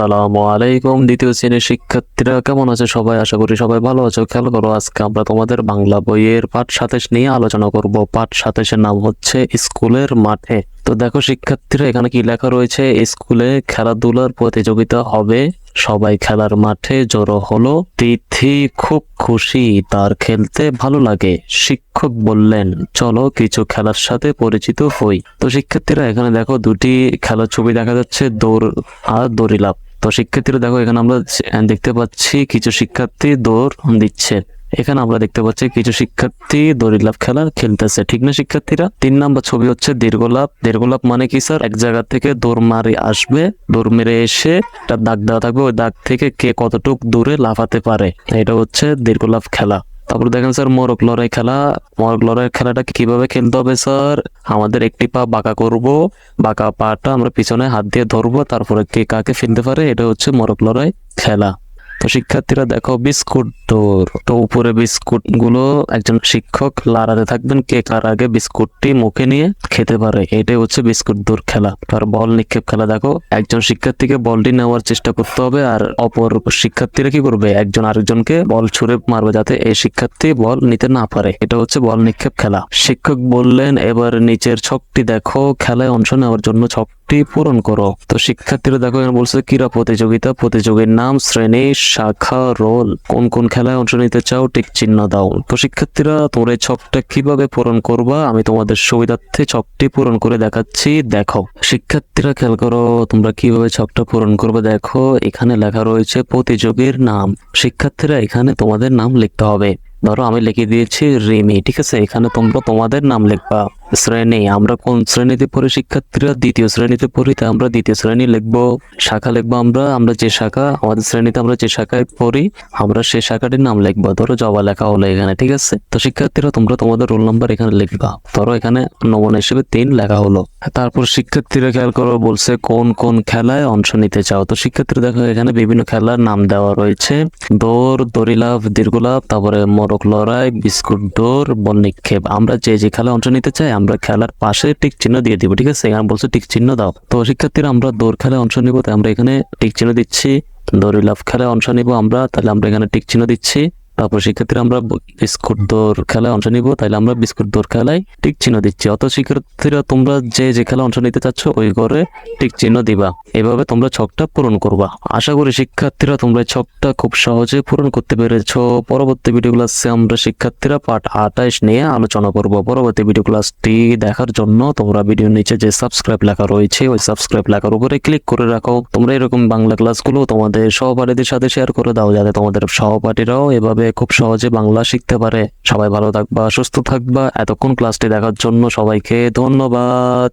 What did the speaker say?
আসসালামু আলাইকুম। দ্বিতীয় শ্রেণীর শিক্ষার্থীরা কেমন আছে সবাই? আশা করি সবাই ভালো আছো। খেয়াল করো, আজকে আমরা তোমাদের বাংলা বইয়ের পাঠ 27 নিয়ে আলোচনা করব। পাঠ 27 এর নাম হচ্ছে স্কুলের মাঠে। তো দেখো শিক্ষার্থীরা, এখানে কি লেখা রয়েছে? স্কুলে খেলাধুলার প্রতিযোগিতা হবে, সবাই খেলার মাঠে জড়ো হলো। তিথি খুব খুশি, তার খেলতে ভালো লাগে। শিক্ষক বললেন, চলো কিছু খেলার সাথে পরিচিত হই। তো শিক্ষার্থীরা, এখানে দেখো দুটি খেলার ছবি দেখা যাচ্ছে, দৌড় আর দড়িলাফ। তো শিক্ষার্থীরা দেখো, এখানে আমরা দেখতে পাচ্ছি কিছু শিক্ষার্থী দৌড় দিচ্ছে। এখানে আমরা দেখতে পাচ্ছি কিছু শিক্ষার্থী দড়িলাফ খেলা খেলতেছে, ঠিক না শিক্ষার্থীরা? 3 নম্বর ছবি হচ্ছে দীর্ঘলাফ। দীর্ঘলাফ মানে কি স্যার? এক জায়গা থেকে দৌড় মারি আসবে, দৌড় মেরে এসে একটা দাগ দেওয়া থাকবে, ওই দাগ থেকে কে কতটুক দূরে লাফাতে পারে, এটা হচ্ছে দীর্ঘলাফ খেলা। তারপর দেখেন স্যার, মোরগ লড়াই খেলা। মোরগ লড়াই খেলাটা কিভাবে খেলতে হবে স্যার? আমাদের একটি পা বাঁকা করব, বাঁকা পাটা আমরা পিছনে হাত দিয়ে ধরবো, তারপরে কে কাকে ফেলতে পারে, এটা হচ্ছে মোরগ লড়াই খেলা। তো শিক্ষার্থীরা দেখো, বিস্কুট দৌড়। তো উপরে বিস্কুট গুলো একজন শিক্ষক লড়াতে থাকবেন, কে কার আগে বিস্কুটটি মুখে নিয়ে খেতে পারে, এটাই হচ্ছে বিস্কুট দৌড় খেলা। আর বল নিক্ষেপ খেলা দেখো, একজন শিক্ষার্থীকে বলটি নেওয়ার চেষ্টা করতে হবে, আর অপর শিক্ষার্থীরা কি করবে? একজন আরেকজনকে বল ছুঁড়ে মারবে, যাতে এই শিক্ষার্থী বল নিতে না পারে, এটা হচ্ছে বল নিক্ষেপ খেলা। শিক্ষক বললেন, এবার নিচের ছকটি দেখো, খেলায় অংশ নেওয়ার জন্য ছকটি পূরণ করো। তো শিক্ষার্থীরা দেখো, এখানে বলছে ক্রীড়া প্রতিযোগিতা। প্রতিযোগীর নাম, শ্রেণী, শাখা, রোল। কোন কোন খেলায় অংশ নিতে চাও, টিক চিহ্ন দাও। তো শিক্ষার্থীরা, তোমরা এই ছকটা কিভাবে পূরণ করবা, আমি তোমাদের সুবিধার্থে ছকটি পূরণ করে দেখাচ্ছি, দেখো। শিক্ষার্থীরা খেয়াল করো, তোমরা কিভাবে ছকটা পূরণ করবে। দেখো, এখানে লেখা রয়েছে প্রতিযোগীর নাম। শিক্ষার্থীরা, এখানে তোমাদের নাম লিখতে হবে। ধরো আমি লিখে দিয়েছি রিমি, ঠিক আছে? এখানে তোমরা তোমাদের নাম লিখবা। শ্রেণী, আমরা কোন শ্রেণীতে পড়ি শিক্ষার্থীরা? দ্বিতীয় শ্রেণীতে পড়ি, তাই আমরা দ্বিতীয় শ্রেণী লিখবো। শাখা লিখবো আমরা যে শাখা, আমাদের শ্রেণীতে আমরা যে শাখায় পড়ি, আমরা সেই শাখাটির নাম লিখবো। ধরো জবা লেখা হলো এখানে, ঠিক আছে? তো শিক্ষার্থীরা, তোমরা তোমাদের রোল নাম্বার এখানে লিখবা। ধরো এখানে নমুনা হিসেবে 3 লেখা হলো। তারপর শিক্ষার্থীরা খেয়াল করো, বলছে কোন কোন খেলায় অংশ নিতে চাও। তো শিক্ষার্থীরা দেখো, এখানে বিভিন্ন খেলার নাম দেওয়া রয়েছে, দৌড়, দড়িলাফ, দীর্ঘলাফ, তারপরে মোরগ লড়াই, বিস্কুট দৌড়, বল নিক্ষেপ। আমরা যে যে খেলায় অংশ নিতে চাই, আমরা খেলার পাশে টিক চিহ্ন দিয়ে দিব, ঠিক আছে? এখানে বলছে টিক চিহ্ন দাও। তো শিক্ষার্থীরা, আমরা দৌড় খেলায় অংশ নিব, তাই আমরা এখানে টিক চিহ্ন দিচ্ছি। দড়িলাফ খেলায় অংশ নিব আমরা, তাহলে আমরা এখানে টিক চিহ্ন দিচ্ছি। তারপর শিক্ষার্থীরা, আমরা বিস্কুট দৌড় খেলায় অংশ নিব, তাইলে আমরা বিস্কুট দৌড় খেলায় টিক চিহ্ন দিচ্ছি। অত শিক্ষার্থীরা, তোমরা যে যে খেলা অংশ নিতে চাচ্ছ, ওই ঘরে টিক চিহ্ন দিবা। এভাবে তোমরা ছকটা পূরণ করবা। আশা করি শিক্ষার্থীরা, তোমরা ছকটা খুব সহজে পূরণ করতে পেরেছো। পরবর্তী ভিডিও ক্লাসে আমরা শিক্ষার্থীরা পাঠ 28 নিয়ে আলোচনা করব। পরবর্তী ভিডিও ক্লাসটি দেখার জন্য তোমরা ভিডিওর নিচে যে সাবস্ক্রাইব লেখা রয়েছে, ওই সাবস্ক্রাইব লেখার উপরে ক্লিক করে রাখো। তোমরা এরকম বাংলা ক্লাসগুলো তোমাদের সহপাঠীদের সাথে শেয়ার করে দাও, যাতে তোমাদের সহপাঠীরাও এভাবে খুব সহজে বাংলা শিখতে পারে। সবাই ভালো থাকবা, সুস্থ থাকবা। এতক্ষণ ক্লাসটি দেখার জন্য সবাইকে ধন্যবাদ।